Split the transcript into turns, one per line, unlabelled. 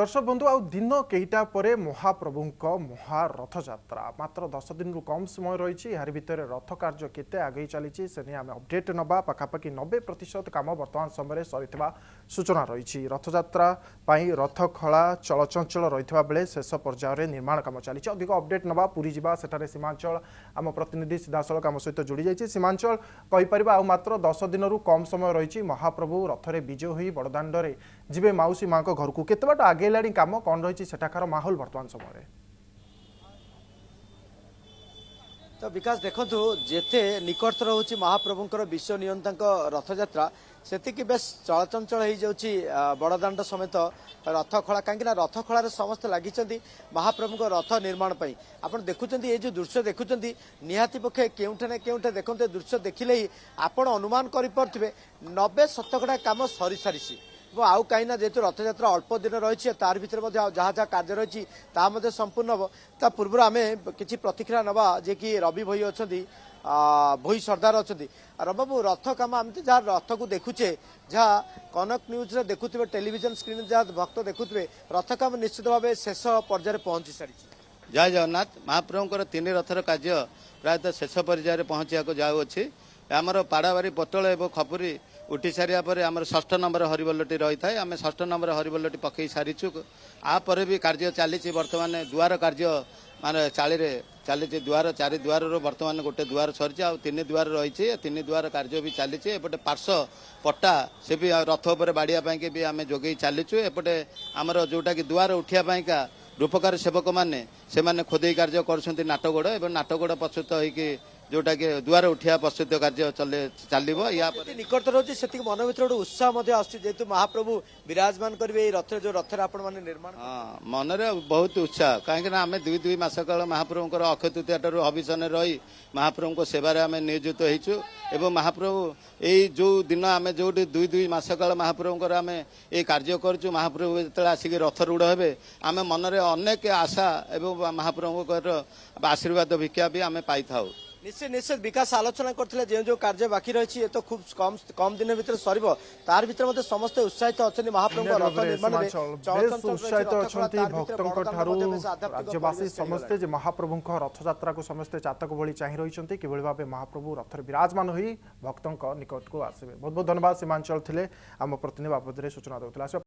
दर्शक बंधु आउ दिन कईटा परे महाप्रभु महारथ यात्रा मात्र 10 दिन रु कम समय रही यार भितर रथ कार्य केते आगे चली से नहीं आम अपडेट नवा पखापाखि 90% काम बर्तमान समय सरी सूचना रही रथ यात्रा रथ खला चलचंचल रही बेले शेष पर्यायर निर्माण काम चली अधिक अपडेट नवा पूरी जावा सेठारे सीमांचल आम प्रतिनिधि सीधासलख आम सहित जोड़ी जाइए सीमांचल कहीपर आउ मात्र 10 दिन रु कम समय रही महाप्रभु रथरे विजय हो बड़दाण्डे जीवे माउसी माँ घर को केते बाट आगे लाणी काम कौन रही सेठाकार माहौल वर्तमान समय
तो विकास देखु जेते निकटतर होची महाप्रभुंकर विश्व नियंता रथयात्रा सेतिकी बेस चलचंचल हो जाउची बड़दाण्ड समेत रथ खला कहीं रथ खलार समस्त लगी महाप्रभु रथ निर्माण पर आपड़ देखुं ये जो दृश्य देखुं निहाती पक्षे केउठे ना केउठे देखते दृश्य देखिले ही आपण अनुमान करें 90% काम सरी सारी आउ कहीं जेहेतु रथयात्रा अल्प दिन रही तार भर जहाँ जहाँ कार्य रही संपूर्ण हम ता पूर्व आम कि प्रतिक्रिया नवा जे कि रवि भई अच्छा भई सरदार अच्छा रबाबू रथ कम आम जहाँ रथ को देखुचे जहाँ कनक न्यूज देखुए टेलीविजन स्क्रीन जहाँ भक्त देखुए रथ कम निश्चित भाव शेष पर्यायर पहुंची सारी।
जय जगन्नाथ महाप्रभुंर तीन रथर कार्य प्रायतः शेष पर्यायर पहुँचा जाऊँगी आमर पाड़ाबारी पतल एवं खपुरी उठी सारिया पर आमर षष्ठ नंबर हरिबोलटी रही है आम षष्ठ नंबर हरिबोलटी पकई सारीचु आपर भी कार्य चली बर्तमान दुआर कार्य माने चाली चली दुआर चारि दुआर बर्तमान गोटे दुआर सरी आ तीन दुआर रही तीन दुआर कार्य भी चली एपटे पार्श्व पट्टा से भी रथ उपर बाड़िया भी आम जोगे चलीचु एपटे आमर जोटा कि दुआर उठिया रूपकार सेवक मैंने से खोदे कार्य कर नाटगोड़ और नाटगोड़ प्रस्तुत होगी जोटा कि दुआर उठिया प्रस्तुत कार्य चलो या
निकटतर होती से मन भर गोटे उत्साह जेहेतु महाप्रभु विराजमान करेंगे रथ जो रथर आपण मैंने निर्माण
हाँ मनरे बहुत उत्साह कहीं आम दुई दुई मास काल महाप्रभुंर अक्षय तृतीया ठारू हविषण रही महाप्रभु सेवार आम नियोजित होइछु एवं महाप्रभु यही जो दिन आम जो दुई दुई मास काल महाप्रभुंर आम ये कार्य करूँ महाप्रभु जो आसिक रथ रूढ़ हे आम मनरे अनेक आशा एवं महाप्रभुंर आशीर्वाद भिक्षा भी आम पाई था।
निश्चित निश्चित विकास आलोचना करते जो जो कार्य बाकी रही तो खूब कम दिन भर सर तार भर समस्ते उत्साहित अच्छा महाप्रभु रथ निर्माण
उत्साहित अच्छा भक्तों राज्यवासी समस्ते महाप्रभु रथ यात्रा को समस्ते चातक भली चाह रही कि भाव महाप्रभु रथ विराजमान हो भक्तों निकट को आसवे। बहुत बहुत धन्यवाद सीमांचल थे आम प्रतिनिधि बाबद सूचना देते।